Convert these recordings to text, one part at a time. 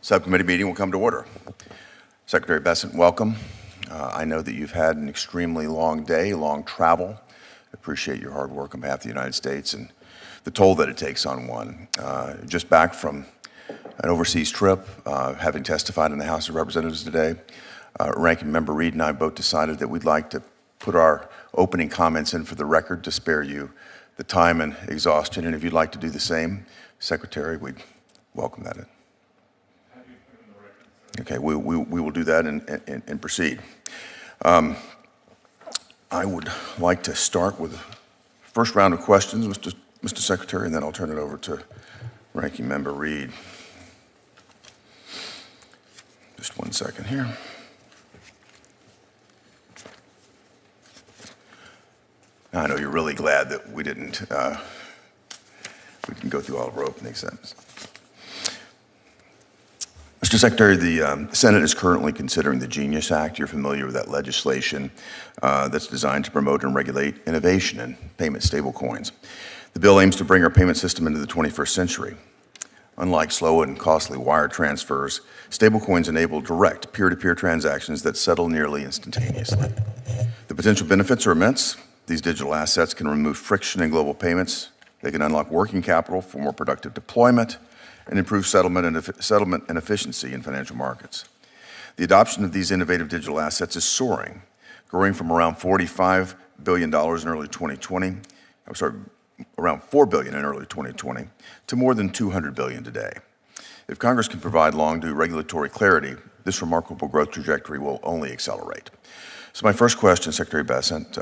Subcommittee meeting will come to order. Secretary Bessent, welcome. I know that you've had an extremely long day, long travel. I appreciate your hard work on behalf of the United States and the toll that it takes on one. Just back from an overseas trip, having testified in the House of Representatives today, Ranking Member Reid and I both decided that we'd like to put our opening comments in for the record to spare you the time and exhaustion. And if you'd like to do the same, Secretary, we'd welcome that in. Okay, we will do that and proceed. I would like to start with the first round of questions, Mr. Secretary, and then I'll turn it over to Ranking Member Reid. Just one second here. I know you're really glad that we didn't go through all of our opening sentences. Mr. Secretary, the Senate is currently considering the Genius Act. You're familiar with that legislation that's designed to promote and regulate innovation in payment stablecoins. The bill aims to bring our payment system into the 21st century. Unlike slow and costly wire transfers, stablecoins enable direct peer-to-peer transactions that settle nearly instantaneously. The potential benefits are immense. These digital assets can remove friction in global payments. They can unlock working capital for more productive deployment and improve settlement and efficiency in financial markets. The adoption of these innovative digital assets is soaring, growing from around $45 billion in early 2020, around $4 billion in early 2020, to more than $200 billion today. If Congress can provide long-due regulatory clarity, this remarkable growth trajectory will only accelerate. So my first question, Secretary Bessent,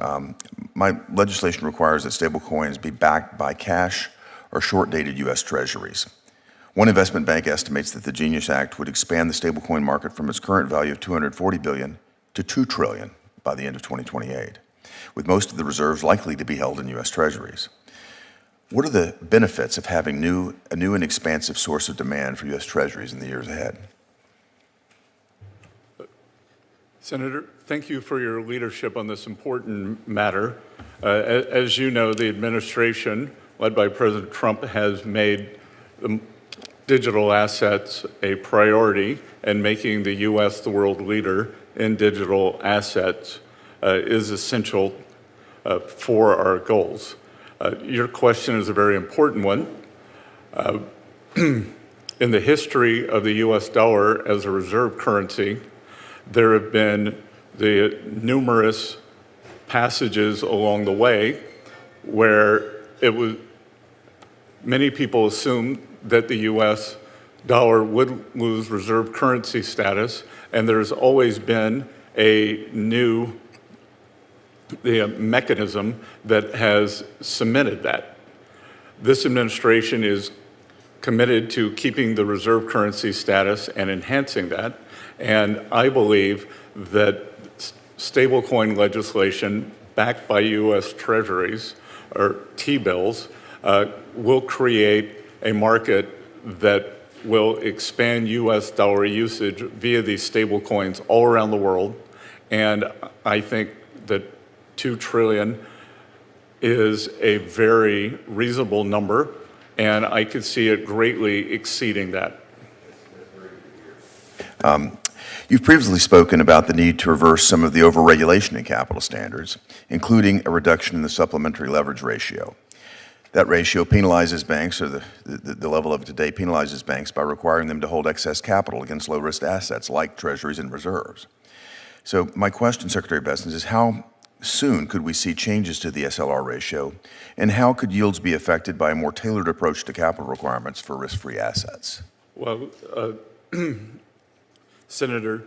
my legislation requires that stablecoins be backed by cash or short-dated U.S. Treasuries. One investment bank estimates that the Genius Act would expand the stablecoin market from its current value of $240 billion to $2 trillion by the end of 2028, with most of the reserves likely to be held in U.S. Treasuries. What are the benefits of having a new and expansive source of demand for U.S. Treasuries in the years ahead? Senator, thank you for your leadership on this important matter. As you know, the administration, led by President Trump, has made digital assets a priority, and making the U.S. the world leader in digital assets is essential for our goals. Your question is a very important one. In the history of the U.S. dollar as a reserve currency, there have been the numerous passages along the way where many people assumed that the U.S. dollar would lose reserve currency status, and there's always been a new mechanism that has cemented that. This administration is committed to keeping the reserve currency status and enhancing that, and I believe that stablecoin legislation backed by U.S. Treasuries, or T-bills, will create a market that will expand U.S. dollar usage via these stable coins all around the world. And I think that $2 trillion is a very reasonable number, and I could see it greatly exceeding that. You've previously spoken about the need to reverse some of the overregulation in capital standards, including a reduction in the supplementary leverage ratio. That ratio penalizes banks, or the level of it today penalizes banks by requiring them to hold excess capital against low-risk assets like treasuries and reserves. So my question, Secretary Bessent, is how soon could we see changes to the SLR ratio, and how could yields be affected by a more tailored approach to capital requirements for risk-free assets? Well, Senator,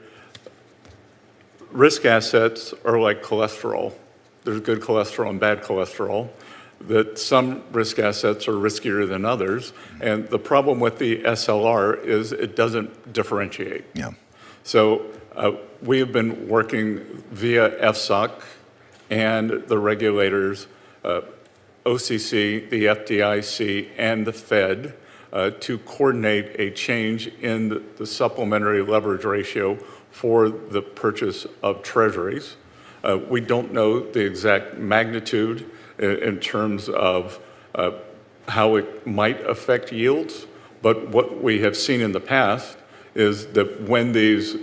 risk assets are like cholesterol. There's good cholesterol and bad cholesterol. That some risk assets are riskier than others, and the problem with the SLR is it doesn't differentiate. Yeah. So we have been working via FSOC and the regulators, OCC, the FDIC, and the Fed to coordinate a change in the supplementary leverage ratio for the purchase of treasuries. We don't know the exact magnitude in terms of how it might affect yields, but what we have seen in the past is that when this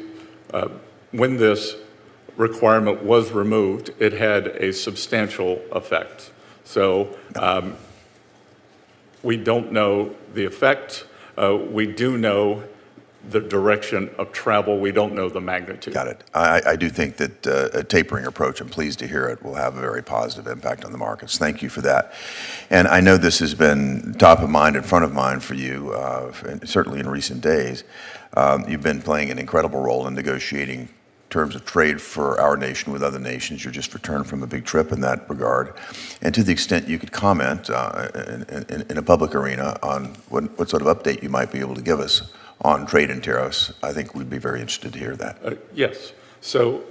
requirement was removed, it had a substantial effect. So we don't know the effect. We do know the direction of travel. We don't know the magnitude. Got it. I do think that a tapering approach, I'm pleased to hear it, will have a very positive impact on the markets. Thank you for that. And I know this has been top of mind and front of mind for you, certainly in recent days. You've been playing an incredible role in negotiating terms of trade for our nation with other nations. You're just returned from a big trip in that regard. And to the extent you could comment in a public arena on what sort of update you might be able to give us on trade and tariffs, I think we'd be very interested to hear that. Yes. So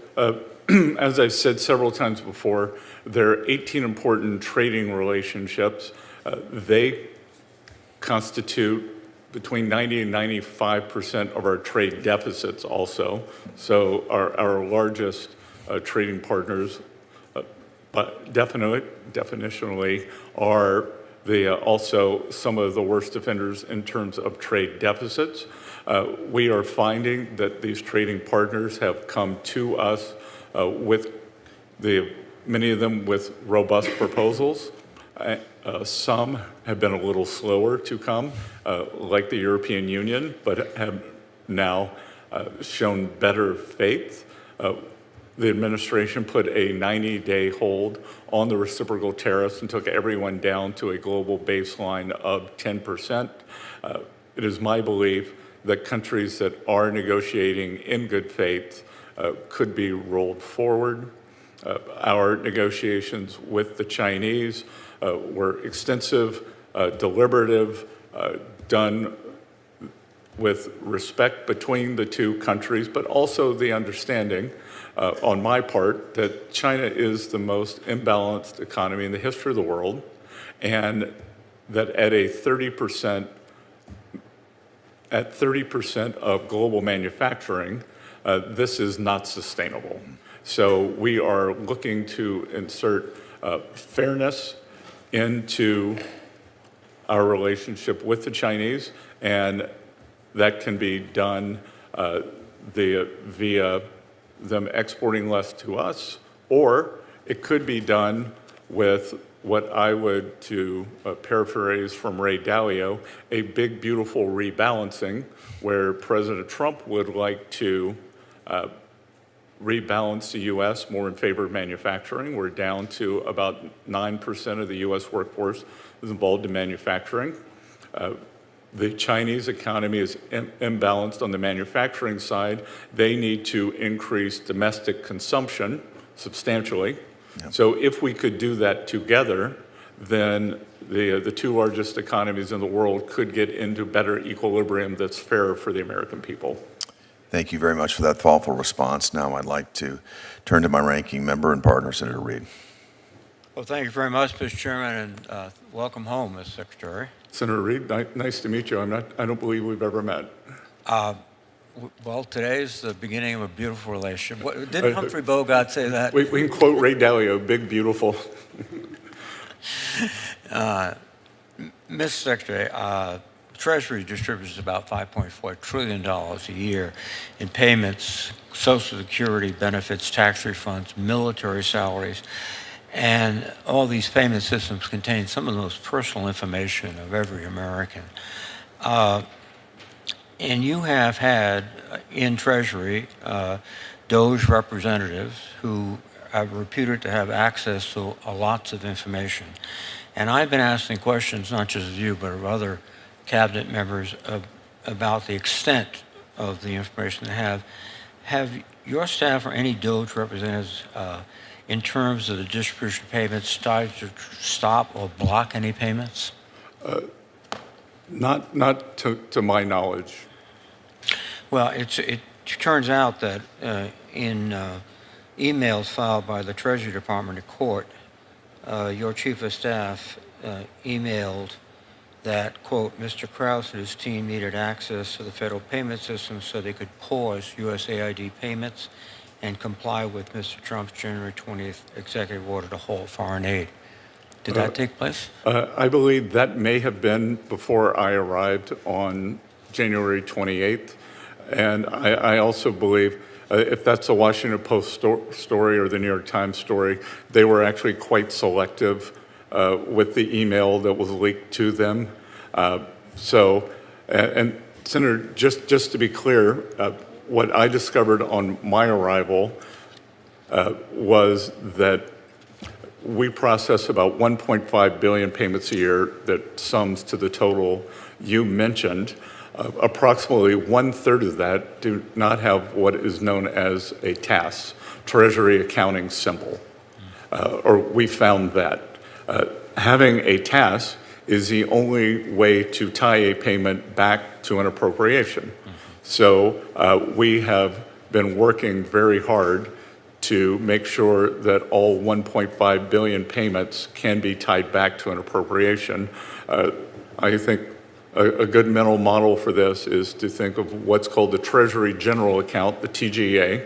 as I've said several times before, there are 18 important trading relationships. They constitute between 90 and 95% of our trade deficits also. So our largest trading partners, but definitionally are also some of the worst offenders in terms of trade deficits. We are finding that these trading partners have come to us with many of them with robust proposals. Some have been a little slower to come, like the European Union, but have now shown better faith. The administration put a 90-day hold on the reciprocal tariffs and took everyone down to a global baseline of 10%. It is my belief that countries that are negotiating in good faith could be rolled forward. Our negotiations with the Chinese were extensive, deliberative, done with respect between the two countries, but also the understanding on my part that China is the most imbalanced economy in the history of the world, and that at 30% of global manufacturing, this is not sustainable. So we are looking to insert fairness into our relationship with the Chinese, and that can be done via them exporting less to us, or it could be done with what I would, to paraphrase from Ray Dalio, a big, beautiful rebalancing, where President Trump would like to rebalance the U.S. more in favor of manufacturing. We're down to about 9% of the U.S. workforce is involved in manufacturing. The Chinese economy is imbalanced on the manufacturing side. They need to increase domestic consumption substantially. Yep. So if we could do that together, then the two largest economies in the world could get into better equilibrium that's fair for the American people. Thank you very much for that thoughtful response. Now I'd like to turn to my ranking member and partner, Senator Reid. Well, thank you very much, Mr. Chairman, and welcome home, Mr. Secretary. Senator Reid, nice to meet you. I don't believe we've ever met. Well, today's the beginning of a beautiful relationship. Didn't Humphrey Bogart say that? We can quote Ray Dalio, big, beautiful. Mr. Secretary, Treasury distributes about $5.4 trillion a year in payments, Social Security benefits, tax refunds, military salaries, and all these payment systems contain some of the most personal information of every American. And you have had in Treasury DOJ representatives who are reputed to have access to lots of information. And I've been asking questions, not just of you, but of other cabinet members about the extent of the information they have. Have your staff or any DOJ representatives in terms of the distribution of payments started to stop or block any payments? Not to my knowledge. Well, it turns out that in emails filed by the Treasury Department to court, your chief of staff emailed that, quote, Mr. Krause and his team needed access to the federal payment system so they could pause USAID payments and comply with Mr. Trump's January 20th executive order to halt foreign aid. Did that take place? I believe that may have been before I arrived on January 28th. And I also believe, if that's the Washington Post story or the New York Times story, they were actually quite selective with the email that was leaked to them. And Senator, just to be clear, what I discovered on my arrival was that we process about 1.5 billion payments a year that sums to the total you mentioned. Approximately 1/3 of that do not have what is known as a TAS, Treasury Accounting Symbol, or we found that. Having a TAS is the only way to tie a payment back to an appropriation. So we have been working very hard to make sure that all 1.5 billion payments can be tied back to an appropriation. I think a good mental model for this is to think of what's called the Treasury General Account, the TGA,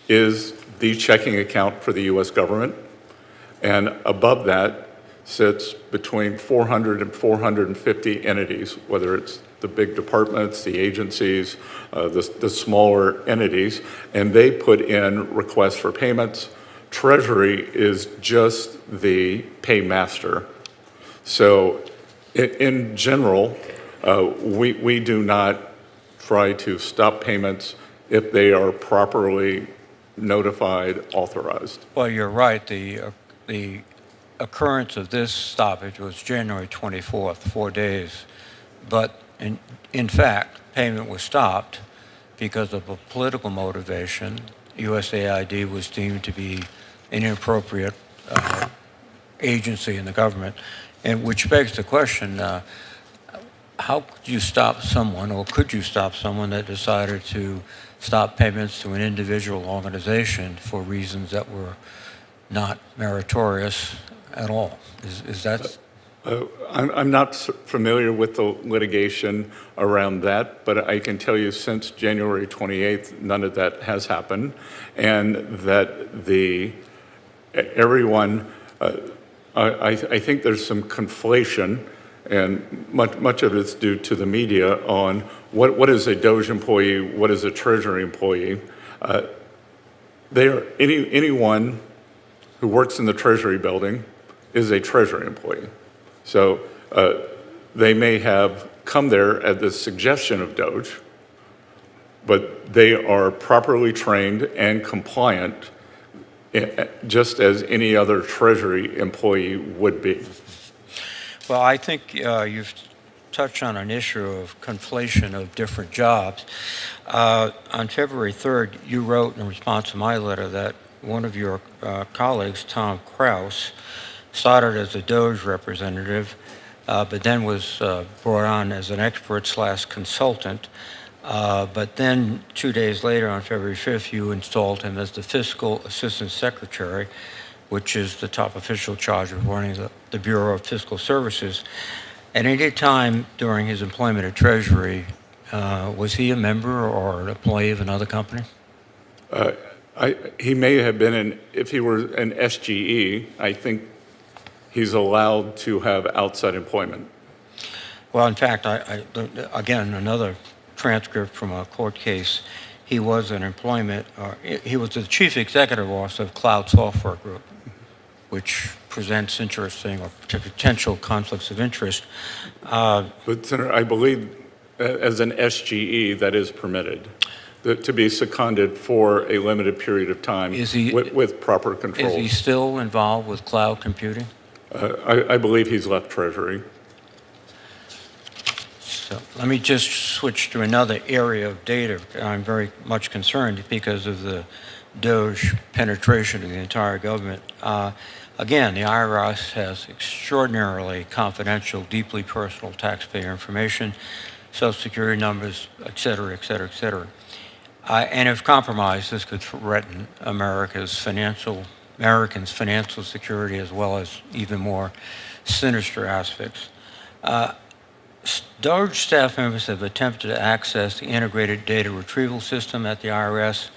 is the checking account for the U.S. government. And above that sits between 400 and 450 entities, whether it's the big departments, the agencies, the smaller entities, and they put in requests for payments. Treasury is just the paymaster. So in general, we do not try to stop payments if they are properly notified, authorized. Well, you're right. The occurrence of this stoppage was January 24th, 4 days. But in fact, payment was stopped because of a political motivation. USAID was deemed to be an inappropriate agency in the government, and which begs the question, how could you stop someone, or could you stop someone that decided to stop payments to an individual organization for reasons that were not meritorious at all? Is that... I'm not familiar with the litigation around that, but I can tell you since January 28th, none of that has happened, and that everyone, I think there's some conflation, and much of it's due to the media on what is a DOJ employee, what is a Treasury employee. Anyone who works in the Treasury building is a Treasury employee. So they may have come there at the suggestion of DOJ, but they are properly trained and compliant, just as any other Treasury employee would be. Well, I think you've touched on an issue of conflation of different jobs. On February 3rd, you wrote in response to my letter that one of your colleagues, Tom Krause, started as a DOJ representative, but then was brought on as an expert/consultant. But then 2 days later, on February 5th, you installed him as the Fiscal Assistant Secretary, which is the top official charge of running the Bureau of Fiscal Services. At any time during his employment at Treasury, was he a member or an employee of another company? He may have been, if he were an SGE, I think he's allowed to have outside employment. Well, in fact, again, another transcript from a court case, he was he was the chief executive officer of Cloud Software Group, which presents interesting or potential conflicts of interest. But Senator, I believe as an SGE that is permitted to be seconded for a limited period of time with proper controls. Is he still involved with cloud computing? I believe he's left Treasury. So let me just switch to another area of data. I'm very much concerned because of the DOJ penetration of the entire government. Again, the IRS has extraordinarily confidential, deeply personal taxpayer information, Social Security numbers, et cetera, et cetera, et cetera. And if compromised, this could threaten Americans' financial security, as well as even more sinister aspects. DOJ staff members have attempted to access the integrated data retrieval system at the IRS.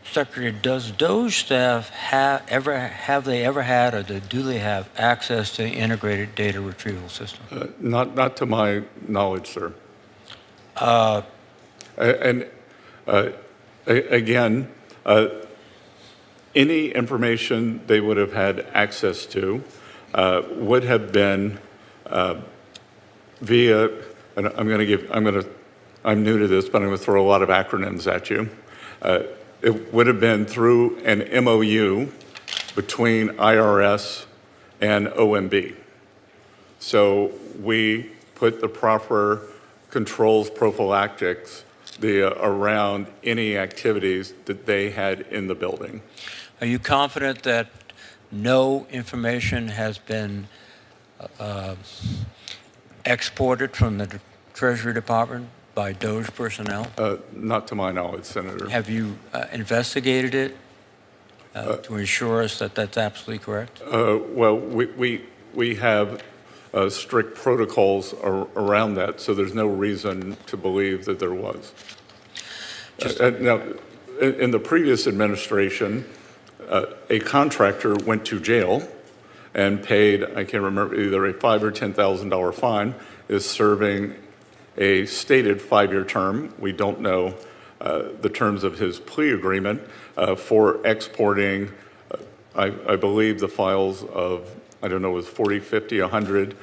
Secretary, does DOJ staff have they ever had, or do they have access to the integrated data retrieval system? Not to my knowledge, sir. And again, any information they would have had access to would have been via, and I'm new to this, but I'm going to throw a lot of acronyms at you. It would have been through an MOU between IRS and OMB. So we put the proper controls, prophylactics around any activities that they had in the building. Are you confident that no information has been exported from the Treasury Department by DOJ personnel? Not to my knowledge, Senator. Have you investigated it to ensure us that that's absolutely correct? Well, we have strict protocols around that, so there's no reason to believe that there was. Now, in the previous administration, a contractor went to jail and paid, I can't remember, either a $5,000 or $10,000 fine, is serving a stated 5-year term. We don't know the terms of his plea agreement for exporting, I believe, the files of, I don't know, it was 40, 50, 100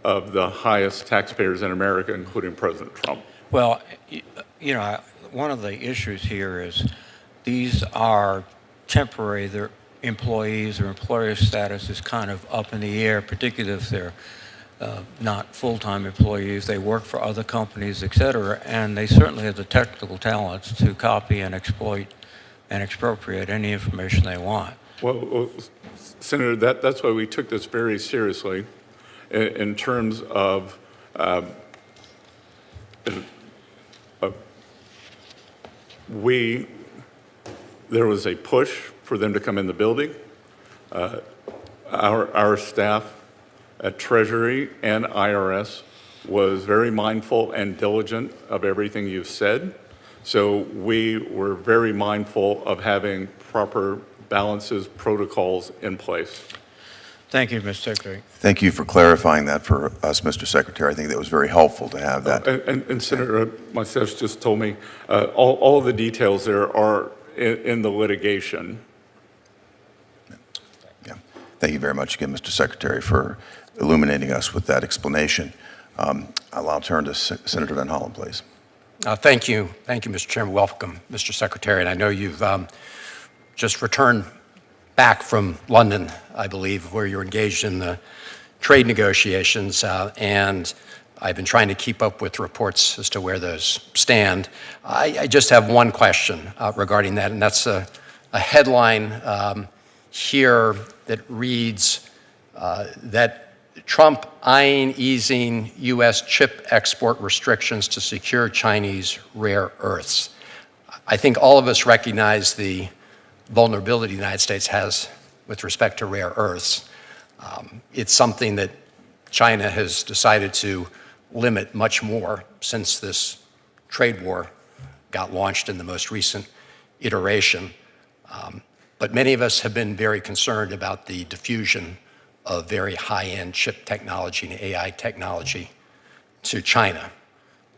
of the highest taxpayers in America, including President Trump. Well, you know, one of the issues here is these are temporary. Their employees or employer status is kind of up in the air, particularly if they're not full-time employees. They work for other companies, et cetera, and they certainly have the technical talents to copy and exploit and expropriate any information they want. Well, Senator, that's why we took this very seriously in terms of there was a push for them to come in the building. Our staff at Treasury and IRS was very mindful and diligent of everything you've said. So we were very mindful of having proper balances, protocols in place. Thank you, Mr. Secretary. Thank you for clarifying that for us, Mr. Secretary. I think that was very helpful to have that. And Senator, my staff just told me all of the details there are in the litigation. Yeah. Thank you very much again, Mr. Secretary, for illuminating us with that explanation. I'll turn to Senator Van Hollen, please. Thank you. Thank you, Mr. Chairman. Welcome, Mr. Secretary. And I know you've just returned back from London, I believe, where you're engaged in the trade negotiations, and I've been trying to keep up with reports as to where those stand. I just have one question regarding that, and that's a headline here that reads that Trump eyeing easing U.S. chip export restrictions to secure Chinese rare earths. I think all of us recognize the vulnerability the United States has with respect to rare earths. It's something that China has decided to limit much more since this trade war got launched in the most recent iteration. But many of us have been very concerned about the diffusion of very high-end chip technology and AI technology to China.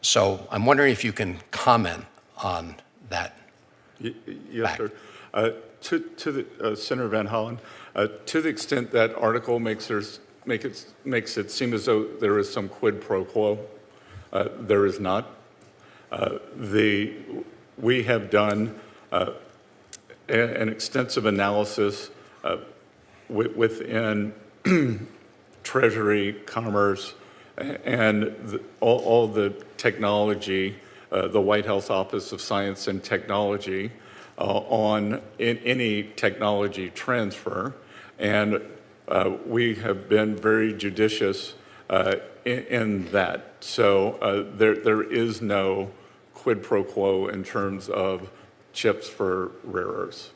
So I'm wondering if you can comment on that. Yes, sir. To the Senator Van Hollen, to the extent that article makes it seem as though there is some quid pro quo, there is not. We have done an extensive analysis within Treasury, Commerce, and all the technology, the White House Office of Science and Technology, on any technology transfer, and we have been very judicious in that. So there is no quid pro quo in terms of chips for rare earths.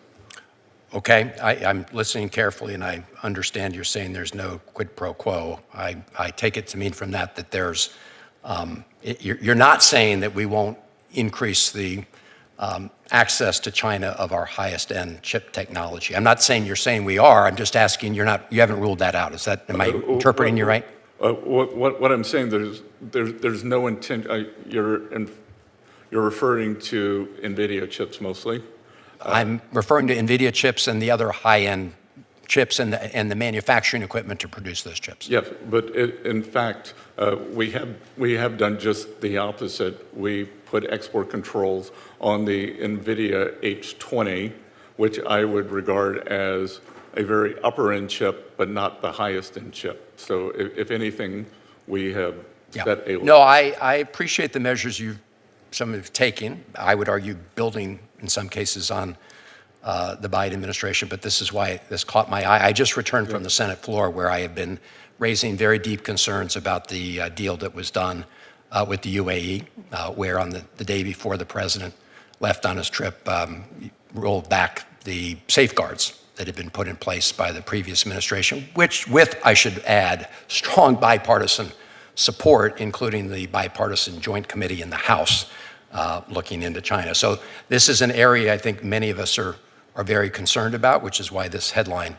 Okay, I'm listening carefully, and I understand you're saying there's no quid pro quo. I take it to mean from that there's, you're not saying that we won't increase the access to China of our highest end chip technology. I'm not saying you're saying we are. I'm just asking you haven't ruled that out. Am I interpreting you right? What I'm saying, there's no intent. You're You're referring to NVIDIA chips mostly? I'm referring to NVIDIA chips and the other high-end chips and the manufacturing equipment to produce those chips. Yes, but in fact, we have done just the opposite. We put export controls on the NVIDIA H20, which I would regard as a very upper-end chip, but not the highest-end chip. So if anything, we have set a... No, I appreciate the measures some have taken. I would argue building, in some cases, on the Biden administration, but this is why this caught my eye. I just returned from the Senate floor where I have been raising very deep concerns about the deal that was done with the UAE, where on the day before the president left on his trip, rolled back the safeguards that had been put in place by the previous administration, which with, I should add, strong bipartisan support, including the bipartisan joint committee in the House looking into China. So this is an area I think many of us are very concerned about, which is why this headline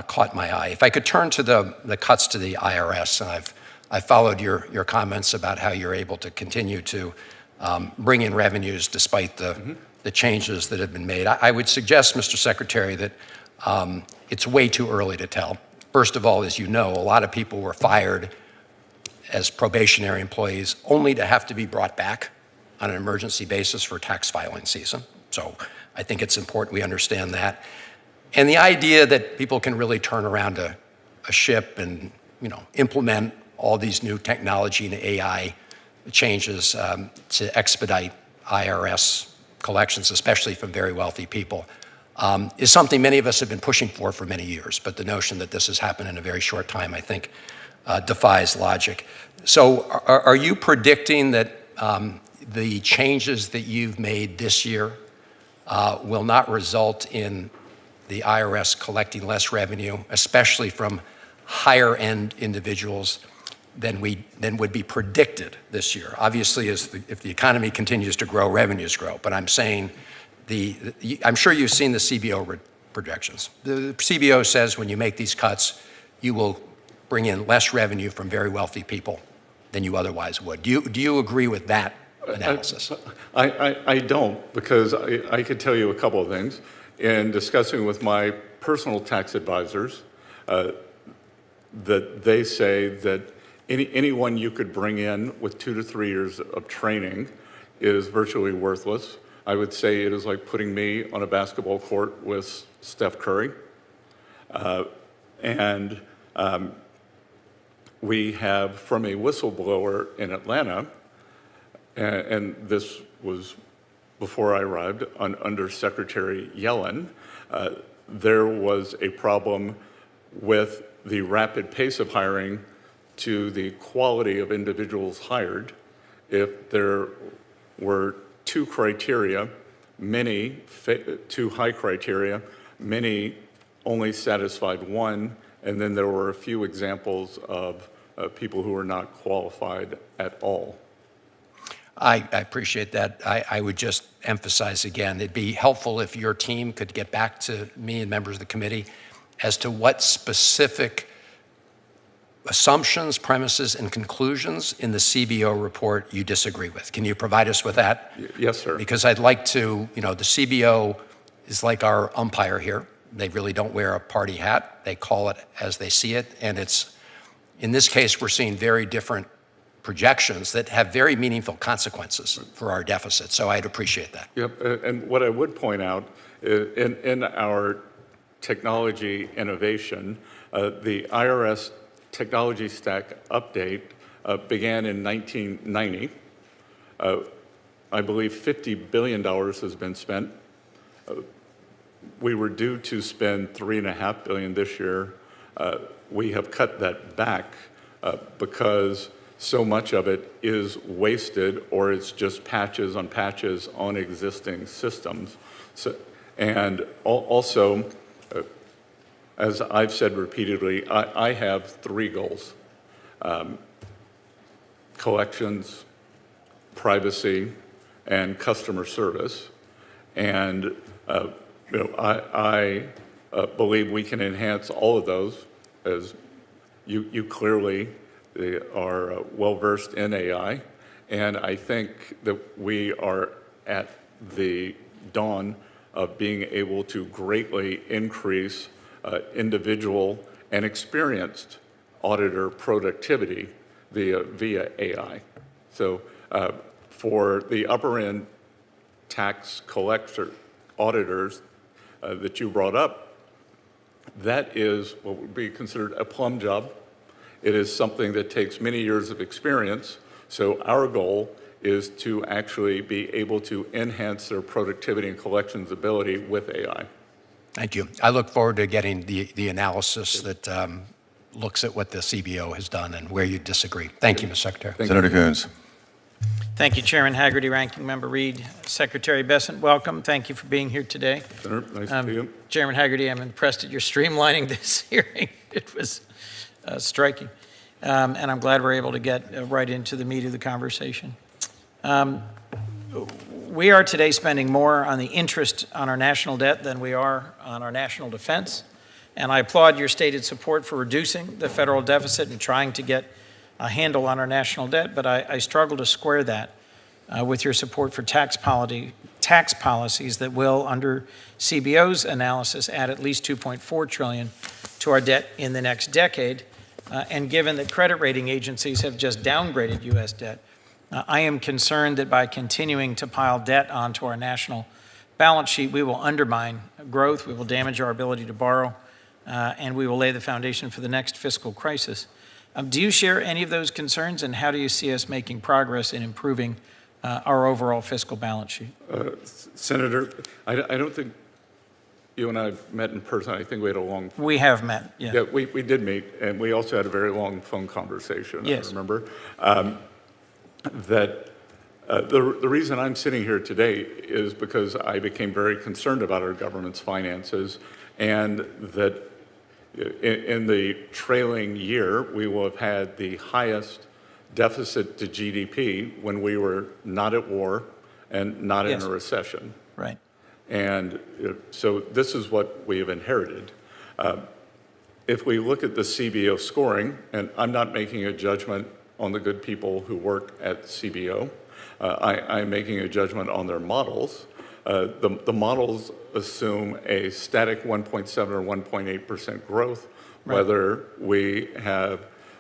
caught my eye. If I could turn to the cuts to the IRS, and I've followed your comments about how you're able to continue to bring in revenues despite the changes that have been made. I would suggest, Mr. Secretary, that it's way too early to tell. First of all, as you know, a lot of people were fired as probationary employees only to have to be brought back on an emergency basis for tax filing season. So I think it's important we understand that. And the idea that people can really turn around a ship and implement all these new technology and AI changes to expedite IRS collections, especially from very wealthy people, is something many of us have been pushing for many years. But the notion that this has happened in a very short time, I think, defies logic. So are you predicting that the changes that you've made this year will not result in the IRS collecting less revenue, especially from higher-end individuals than would be predicted this year? Obviously, if the economy continues to grow, revenues grow. But I'm saying, I'm sure you've seen the CBO projections. The CBO says when you make these cuts, you will bring in less revenue from very wealthy people than you otherwise would. Do you agree with that analysis? I don't, because I could tell you a couple of things. In discussing with my personal tax advisors, that they say that anyone you could bring in with 2 to 3 years of training is virtually worthless. I would say it is like putting me on a basketball court with Steph Curry. We have, from a whistleblower in Atlanta, and this was before I arrived, under Secretary Yellen, there was a problem with the rapid pace of hiring to the quality of individuals hired. If there were two criteria, two high criteria, many only satisfied one, and then there were a few examples of people who were not qualified at all. I appreciate that. I would just emphasize again, it'd be helpful if your team could get back to me and members of the committee as to what specific assumptions, premises, and conclusions in the CBO report you disagree with. Can you provide us with that? Yes, sir. Because I'd like to, the CBO is like our umpire here. They really don't wear a party hat. They call it as they see it. And in this case, we're seeing very different projections that have very meaningful consequences for our deficit. So I'd appreciate that. Yep, and what I would point out, in our technology innovation, the IRS technology stack update began in 1990. I believe $50 billion has been spent. We were due to spend $3.5 billion this year. We have cut that back because so much of it is wasted, or it's just patches on existing systems. So, and also, as I've said repeatedly, I have 3 goals: collections, privacy, and customer service. And I believe we can enhance all of those, as you clearly are well-versed in AI, And I think that we are at the dawn of being able to greatly increase individual and experienced auditor productivity via AI. So for the upper end tax collector auditors that you brought up, that is what would be considered a plum job. It is something that takes many years of experience. So our goal is to actually be able to enhance their productivity and collections ability with AI. Thank you. I look forward to getting the analysis that looks at what the CBO has done and where you disagree. Thank you, Mr. Secretary. Senator Coons. Thank you, Chairman Haggerty, Ranking Member Reed. Secretary Bessent, welcome. Thank you for being here today. Senator, nice to see you. Chairman Haggerty, I'm impressed at your streamlining this hearing. It was striking. And I'm glad we're able to get right into the meat of the conversation. We are today spending more on the interest on our national debt than we are on our national defense. And I applaud your stated support for reducing the federal deficit and trying to get a handle on our national debt, but I struggle to square that with your support for tax policies that will, under CBO's analysis, add at least $2.4 trillion to our debt in the next decade. And given that credit rating agencies have just downgraded U.S. debt, I am concerned that by continuing to pile debt onto our national balance sheet, we will undermine growth, we will damage our ability to borrow, and we will lay the foundation for the next fiscal crisis. Do you share any of those concerns, and how do you see us making progress in improving our overall fiscal balance sheet? Senator, I don't think you and I met in person. I think we had a long... We have met, yeah. Yeah, we did meet, and we also had a very long phone conversation, yes. I remember. The reason I'm sitting here today is because I became very concerned about our government's finances, and that in the trailing year, we will have had the highest deficit to GDP when we were not at war and not in a recession. Right. And so this is what we have inherited. If we look at the CBO scoring, and I'm not making a judgment on the good people who work at CBO, I'm making a judgment on their models. The models assume a static 1.7 or 1.8% growth, right,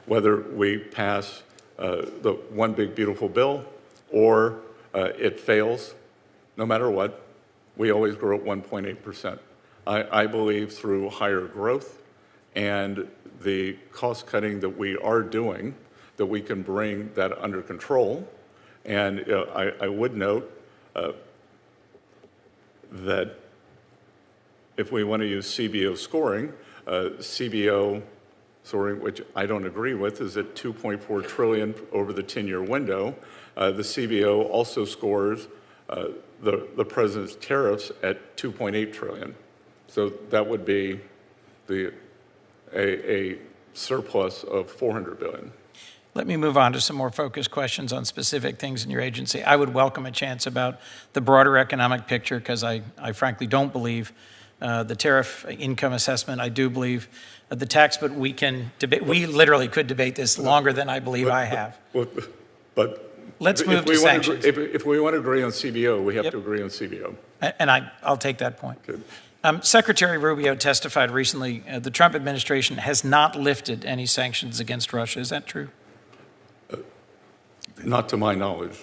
whether we pass the one big beautiful bill or it fails. No matter what, we always grow at 1.8%. I believe through higher growth and the cost cutting that we are doing, that we can bring that under control. And I would note that if we want to use CBO scoring, which I don't agree with, is at 2.4 trillion over the 10-year window. The CBO also scores the president's tariffs at 2.8 trillion. So that would be a surplus of 400 billion. Let me move on to some more focused questions on specific things in your agency. I would welcome a chance about the broader economic picture, because I frankly don't believe the tariff income assessment. I do believe the tax, but we can debate. We literally could debate this longer than I believe I have. But let's move to sanctions. If we want to agree on CBO, we have to agree on CBO. And I'll take that point. Good. Secretary Rubio testified recently the Trump administration has not lifted any sanctions against Russia. Is that true? Not to my knowledge.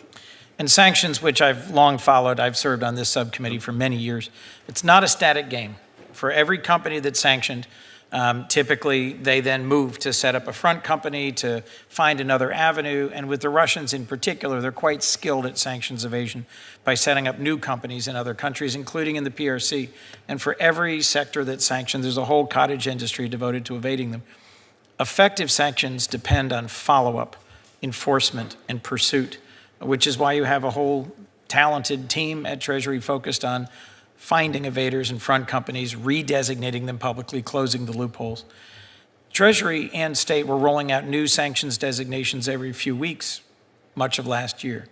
And sanctions, which I've long followed, I've served on this subcommittee for many years. It's not a static game. For every company that's sanctioned, typically they then move to set up a front company, to find another avenue. And with the Russians in particular, they're quite skilled at sanctions evasion by setting up new companies in other countries, including in the PRC. And for every sector that's sanctioned, there's a whole cottage industry devoted to evading them. Effective sanctions depend on follow-up, enforcement, and pursuit, which is why you have a whole talented team at Treasury focused on finding evaders and front companies, redesignating them publicly, closing the loopholes. Treasury and state were rolling out new sanctions designations every few weeks, much of last year.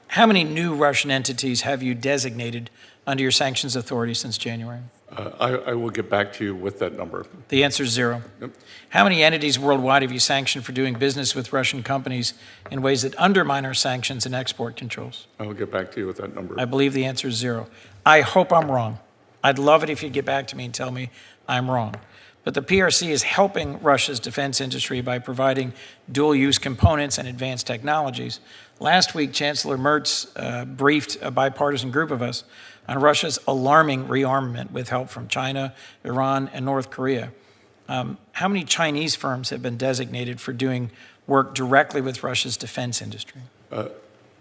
How many new Russian entities have you designated under your sanctions authority since January? I will get back to you with that number. The answer is 0. Yep. How many entities worldwide have you sanctioned for doing business with Russian companies in ways that undermine our sanctions and export controls? I will get back to you with that number. I believe the answer is 0. I hope I'm wrong. I'd love it if you'd get back to me and tell me I'm wrong. But the PRC is helping Russia's defense industry by providing dual-use components and advanced technologies. Last week, Chancellor Merz briefed a bipartisan group of us on Russia's alarming rearmament with help from China, Iran, and North Korea. How many Chinese firms have been designated for doing work directly with Russia's defense industry?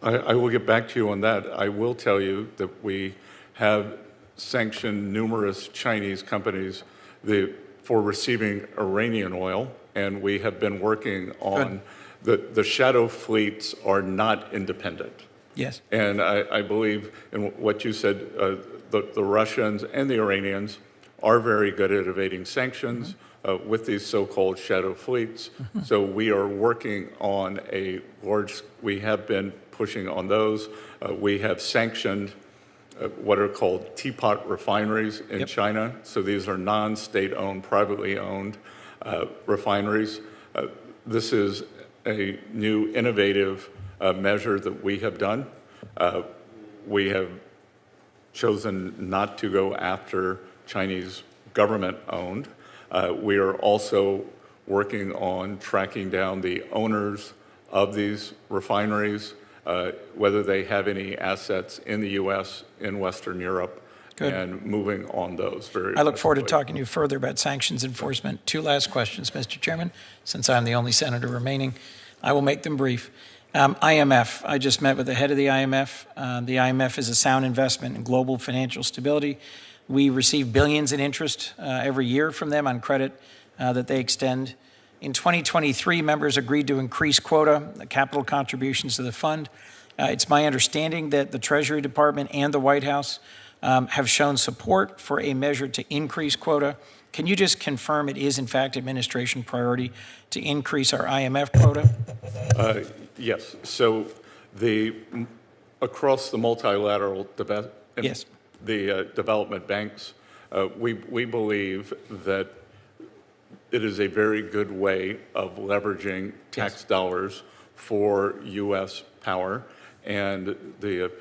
I will get back to you on that. I will tell you that we have sanctioned numerous Chinese companies for receiving Iranian oil, and we have been working on the shadow fleets are not independent. Yes. And I believe in what you said, the Russians and the Iranians are very good at evading sanctions with these so-called shadow fleets. So we are working on we have been pushing on those. We have sanctioned what are called teapot refineries in China. So these are non-state-owned, privately owned refineries. This is a new innovative measure that we have done. We have chosen not to go after Chinese government-owned. We are also working on tracking down the owners of these refineries, whether they have any assets in the U.S., in Western Europe, and moving on those very I look forward to aggressively. talking to you further about sanctions enforcement. 2 last questions, Mr. Chairman, since I'm the only senator remaining. I will make them brief. IMF, I just met with the head of the IMF. The IMF is a sound investment in global financial stability. We receive billions in interest every year from them on credit that they extend. In 2023, members agreed to increase quota, capital contributions to the fund. It's my understanding that the Treasury Department and the White House have shown support for a measure to increase quota. Can you just confirm it is, in fact, administration priority to increase our IMF quota? Yes. So across the multilateral Yes. the development banks, we believe that it is a very good way of leveraging tax dollars for U.S. power. And the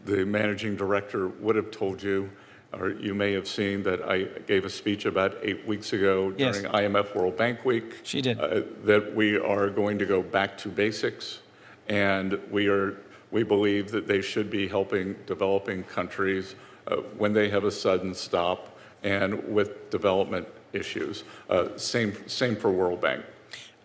managing director would have told you, or you may have seen that I gave a speech about 8 weeks ago Yes. during IMF World Bank Week. She did. That we are going to go back to basics, and we believe that they should be helping developing countries when they have a sudden stop and with development issues. Same for World Bank.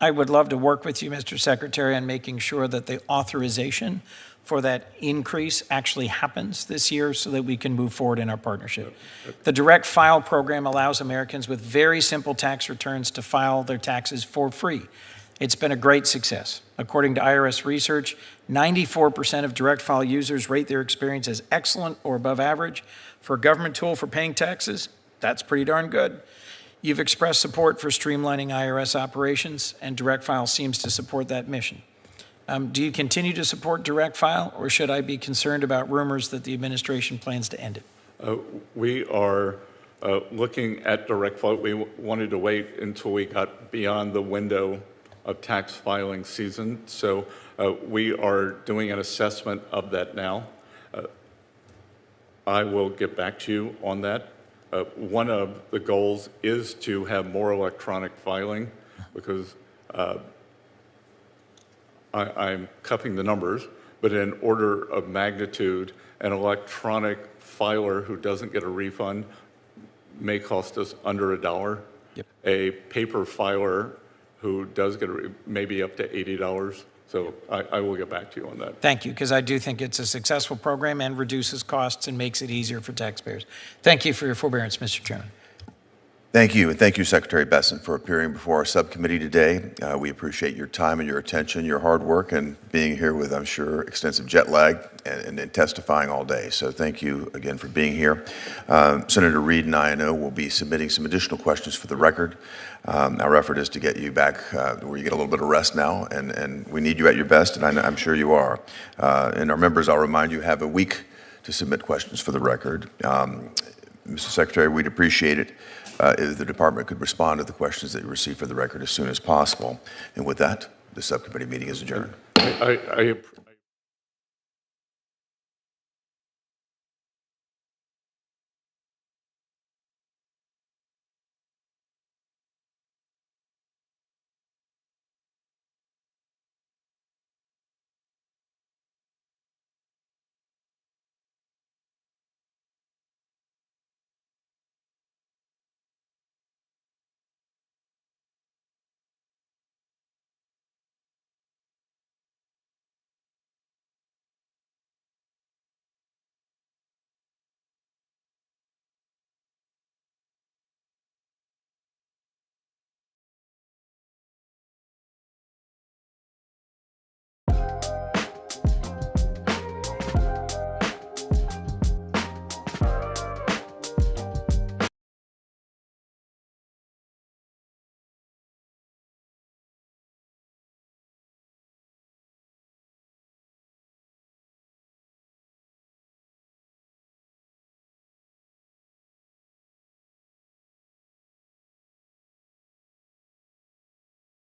I would love to work with you, Mr. Secretary, on making sure that the authorization for that increase actually happens this year so that we can move forward in our partnership. The Direct File program allows Americans with very simple tax returns to file their taxes for free. It's been a great success. According to IRS research, 94% of Direct File users rate their experience as excellent or above average. For a government tool for paying taxes, that's pretty darn good. You've expressed support for streamlining IRS operations, and Direct File seems to support that mission. Do you continue to support Direct File, or should I be concerned about rumors that the administration plans to end it? We are looking at Direct File. We wanted to wait until we got beyond the window of tax filing season. So we are doing an assessment of that now. I will get back to you on that. One of the goals is to have more electronic filing because I'm cupping the numbers, but in order of magnitude, an electronic filer who doesn't get a refund may cost us under $1. Yep. A paper filer who does get maybe up to $80. So I will get back to you on that. Thank you, because I do think it's a successful program and reduces costs and makes it easier for taxpayers. Thank you for your forbearance, Mr. Chairman. Thank you, and thank you, Secretary Bessent, for appearing before our subcommittee today. We appreciate your time and your attention, your hard work, and being here with, I'm sure, extensive jet lag and testifying all day. So thank you again for being here. Senator Reid and I know will be submitting some additional questions for the record. Our effort is to get you back where you get a little bit of rest now, and we need you at your best, and I'm sure you are. And our members, I'll remind you, have a week to submit questions for the record. Mr. Secretary, we'd appreciate it if the department could respond to the questions that you received for the record as soon as possible. And with that, the subcommittee meeting is adjourned. I